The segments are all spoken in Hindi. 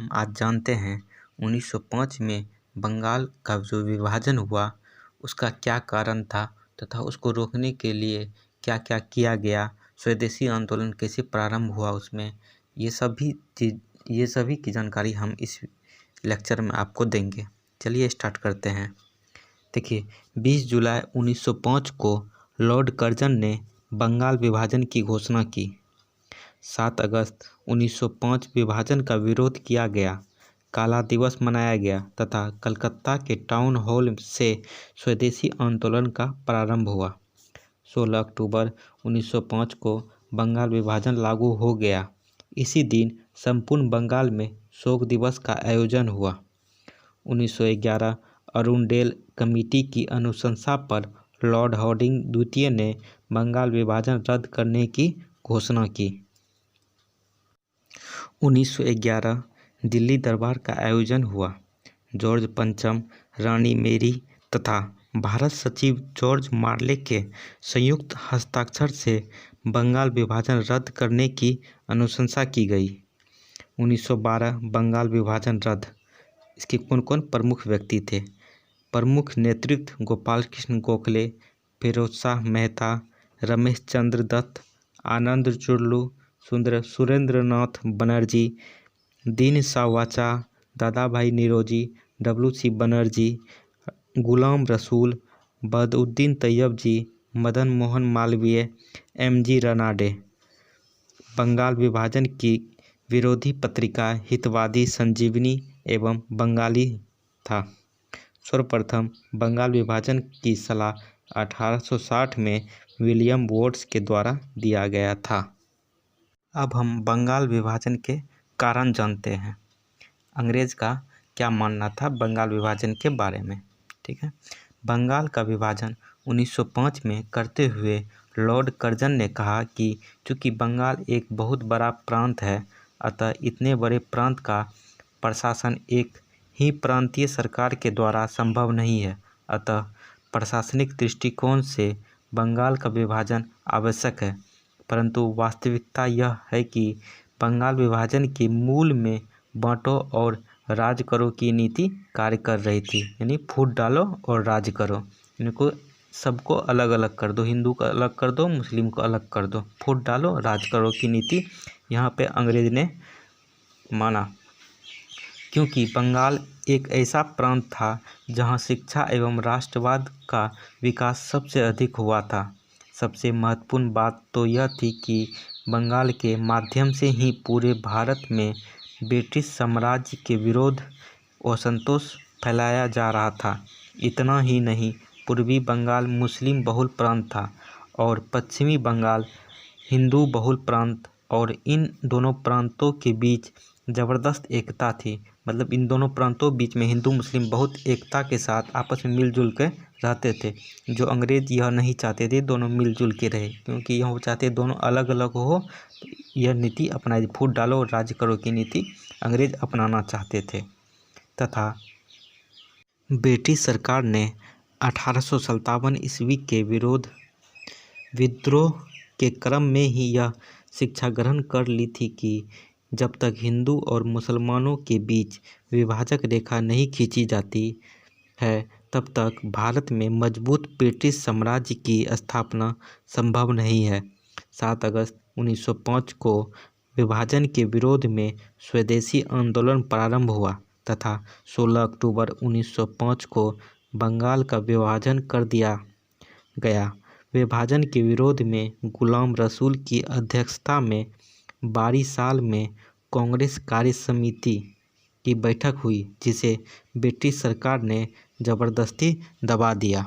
हम आज जानते हैं 1905 में बंगाल का जो विभाजन हुआ उसका क्या कारण था तथा उसको रोकने के लिए क्या क्या किया गया, स्वदेशी आंदोलन कैसे प्रारंभ हुआ उसमें, ये सभी की जानकारी हम इस लेक्चर में आपको देंगे। चलिए स्टार्ट करते हैं। देखिए, 20 जुलाई 1905 को लॉर्ड कर्जन ने बंगाल विभाजन की घोषणा की। 7 अगस्त 1905 विभाजन का विरोध किया गया, काला दिवस मनाया गया तथा कलकत्ता के टाउन हॉल से स्वदेशी आंदोलन का प्रारंभ हुआ। 16 अक्टूबर 1905 को बंगाल विभाजन लागू हो गया। इसी दिन संपूर्ण बंगाल में शोक दिवस का आयोजन हुआ। 1911 अरुणडेल कमेटी की अनुशंसा पर लॉर्ड हार्डिंग द्वितीय ने बंगाल विभाजन रद्द करने की घोषणा की। 1911 दिल्ली दरबार का आयोजन हुआ। जॉर्ज पंचम, रानी मेरी तथा भारत सचिव जॉर्ज मार्ले के संयुक्त हस्ताक्षर से बंगाल विभाजन रद्द करने की अनुशंसा की गई। 1912 बंगाल विभाजन रद्द। इसके कौन कौन प्रमुख व्यक्ति थे? प्रमुख नेतृत्व गोपाल कृष्ण गोखले, फिरोज शाह मेहता, रमेश चंद्र दत्त, आनंद चुर्लू, सुरेंद्रनाथ बनर्जी, दीन सावचा, दादा भाई निरोजी, WC बनर्जी, गुलाम रसूल, बदउद्दीन तैयब जी, मदन मोहन मालवीय, MG रनाडे। बंगाल विभाजन की विरोधी पत्रिका हितवादी संजीवनी एवं बंगाली था। सर्वप्रथम बंगाल विभाजन की सलाह 1860 में विलियम वोड्स के द्वारा दिया गया था। अब हम बंगाल विभाजन के कारण जानते हैं। अंग्रेज का क्या मानना था बंगाल विभाजन के बारे में, ठीक है। बंगाल का विभाजन 1905 में करते हुए लॉर्ड कर्जन ने कहा कि चूँकि बंगाल एक बहुत बड़ा प्रांत है, अतः इतने बड़े प्रांत का प्रशासन एक ही प्रांतीय सरकार के द्वारा संभव नहीं है। अतः प्रशासनिक दृष्टिकोण से बंगाल का विभाजन आवश्यक है, परंतु वास्तविकता यह है कि बंगाल विभाजन के मूल में बांटो और राज करो की नीति कार्य कर रही थी। यानी फूट डालो और राज करो, इनको सबको अलग अलग कर दो, हिंदू को अलग कर दो, मुस्लिम को अलग कर दो, फूट डालो राज करो की नीति यहाँ पे अंग्रेज ने माना। क्योंकि बंगाल एक ऐसा प्रांत था जहाँ शिक्षा एवं राष्ट्रवाद का विकास सबसे अधिक हुआ था। सबसे महत्वपूर्ण बात तो यह थी कि बंगाल के माध्यम से ही पूरे भारत में ब्रिटिश साम्राज्य के विरोध असंतोष फैलाया जा रहा था। इतना ही नहीं, पूर्वी बंगाल मुस्लिम बहुल प्रांत था और पश्चिमी बंगाल हिंदू बहुल प्रांत, और इन दोनों प्रांतों के बीच ज़बरदस्त एकता थी। मतलब इन दोनों प्रांतों बीच में हिंदू मुस्लिम बहुत एकता के साथ आपस में मिलजुल के रहते थे। जो अंग्रेज यह नहीं चाहते थे दोनों मिलजुल के रहे, क्योंकि यह चाहते दोनों अलग अलग हो। यह नीति अपनाई, फूट डालो और राज करो की नीति अंग्रेज अपनाना चाहते थे। तथा ब्रिटिश सरकार ने 1857 ईस्वी के विद्रोह के क्रम में ही यह शिक्षा ग्रहण कर ली थी कि जब तक हिंदू और मुसलमानों के बीच विभाजक रेखा नहीं खींची जाती है, तब तक भारत में मजबूत ब्रिटिश साम्राज्य की स्थापना संभव नहीं है। 7 अगस्त 1905 को विभाजन के विरोध में स्वदेशी आंदोलन प्रारंभ हुआ तथा 16 अक्टूबर 1905 को बंगाल का विभाजन कर दिया गया। विभाजन के विरोध में गुलाम रसूल की अध्यक्षता में बारीसाल में कांग्रेस कार्य समिति की बैठक हुई, जिसे ब्रिटिश सरकार ने जबरदस्ती दबा दिया।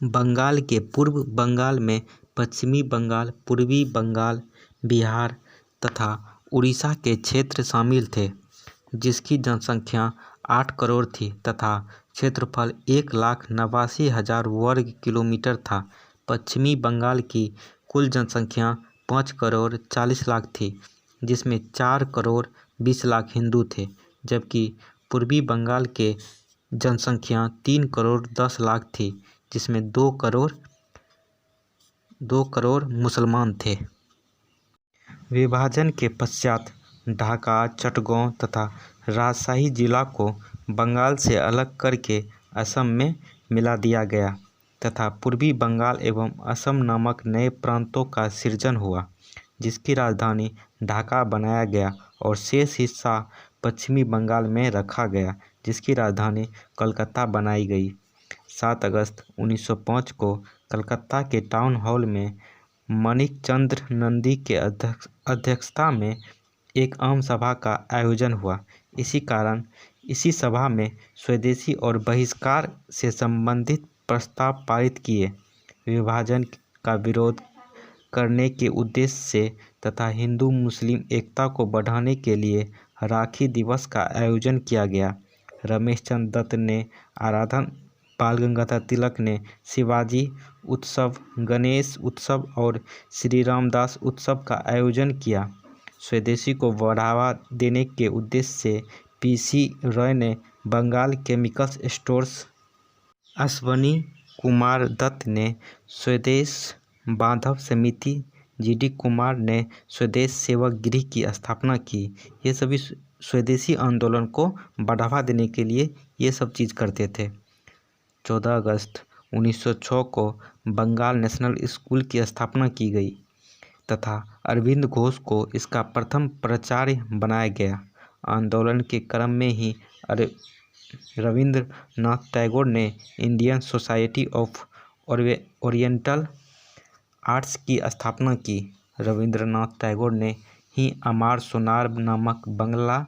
बंगाल के पूर्व बंगाल में पश्चिमी बंगाल, पूर्वी बंगाल, बिहार तथा उड़ीसा के क्षेत्र शामिल थे, जिसकी जनसंख्या 8 करोड़ थी तथा क्षेत्रफल 1,89,000 वर्ग किलोमीटर था। पश्चिमी बंगाल की कुल जनसंख्या 5 करोड़ 40 लाख थी, जिसमें 4 करोड़ 20 लाख हिंदू थे, जबकि पूर्वी बंगाल के जनसंख्या 3 करोड़ 10 लाख थी, जिसमें 2 करोड़ मुसलमान थे। विभाजन के पश्चात ढाका, चटगांव तथा राजशाही जिला को बंगाल से अलग करके असम में मिला दिया गया तथा पूर्वी बंगाल एवं असम नामक नए प्रांतों का सृजन हुआ, जिसकी राजधानी ढाका बनाया गया और शेष हिस्सा पश्चिमी बंगाल में रखा गया, जिसकी राजधानी कलकत्ता बनाई गई। 7 अगस्त 1905 को कलकत्ता के टाउन हॉल में माणिकचंद्र नंदी के अध्यक्षता में एक आम सभा का आयोजन हुआ। इसी सभा में स्वदेशी और बहिष्कार से संबंधित प्रस्ताव पारित किए। विभाजन का विरोध करने के उद्देश्य से तथा हिंदू मुस्लिम एकता को बढ़ाने के लिए राखी दिवस का आयोजन किया गया। रमेश चंद्र दत्त ने आराधन, बाल गंगाधर तिलक ने शिवाजी उत्सव, गणेश उत्सव और श्री रामदास उत्सव का आयोजन किया। स्वदेशी को बढ़ावा देने के उद्देश्य से पीसी रॉय ने बंगाल केमिकल्स स्टोर्स, अश्वनी कुमार दत्त ने स्वदेश बांधव समिति, जीडी कुमार ने स्वदेश सेवक गृह की स्थापना की। ये सभी स्वदेशी आंदोलन को बढ़ावा देने के लिए ये सब चीज़ करते थे। 14 अगस्त 1906 को बंगाल नेशनल स्कूल की स्थापना की गई तथा अरविंद घोष को इसका प्रथम प्राचार्य बनाया गया। आंदोलन के क्रम में ही रविंद्रनाथ टैगोर ने Indian society of oriental arts की स्थापना की। रविंद्रनाथ टैगोर ने ही अमार सोनार नामक बंगला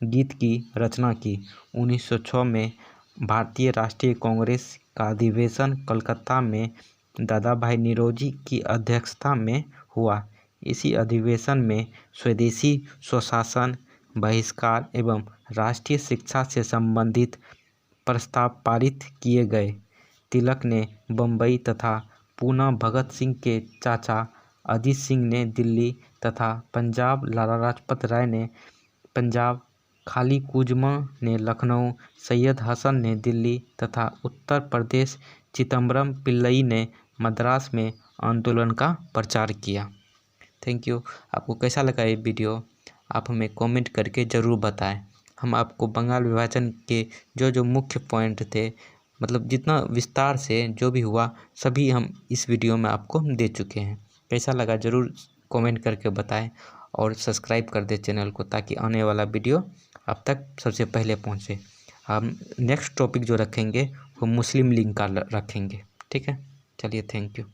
गीत की रचना की। 1906 में भारतीय राष्ट्रीय कांग्रेस का अधिवेशन कलकत्ता में दादा भाई नौरोजी की अध्यक्षता में हुआ। इसी अधिवेशन में स्वदेशी स्वशासन, बहिष्कार एवं राष्ट्रीय शिक्षा से संबंधित प्रस्ताव पारित किए गए। तिलक ने बम्बई तथा पूना, भगत सिंह के चाचा अजीत सिंह ने दिल्ली तथा पंजाब लाला लाजपत राय ने पंजाब, खाली कुजमा ने लखनऊ, सैयद हसन ने दिल्ली तथा उत्तर प्रदेश चिदम्बरम पिल्लई ने मद्रास में आंदोलन का प्रचार किया। Thank you. आपको कैसा लगा ये वीडियो आप हमें कमेंट करके ज़रूर बताएं। हम आपको बंगाल विभाजन के जो मुख्य पॉइंट थे, मतलब जितना विस्तार से जो भी हुआ सभी हम इस वीडियो में आपको दे चुके हैं। कैसा लगा ज़रूर कमेंट करके बताएं और सब्सक्राइब कर दें चैनल को, ताकि आने वाला वीडियो आप तक सबसे पहले पहुंचे। हम नेक्स्ट टॉपिक जो रखेंगे वो मुस्लिम लीग का रखेंगे। ठीक है, चलिए, थैंक यू।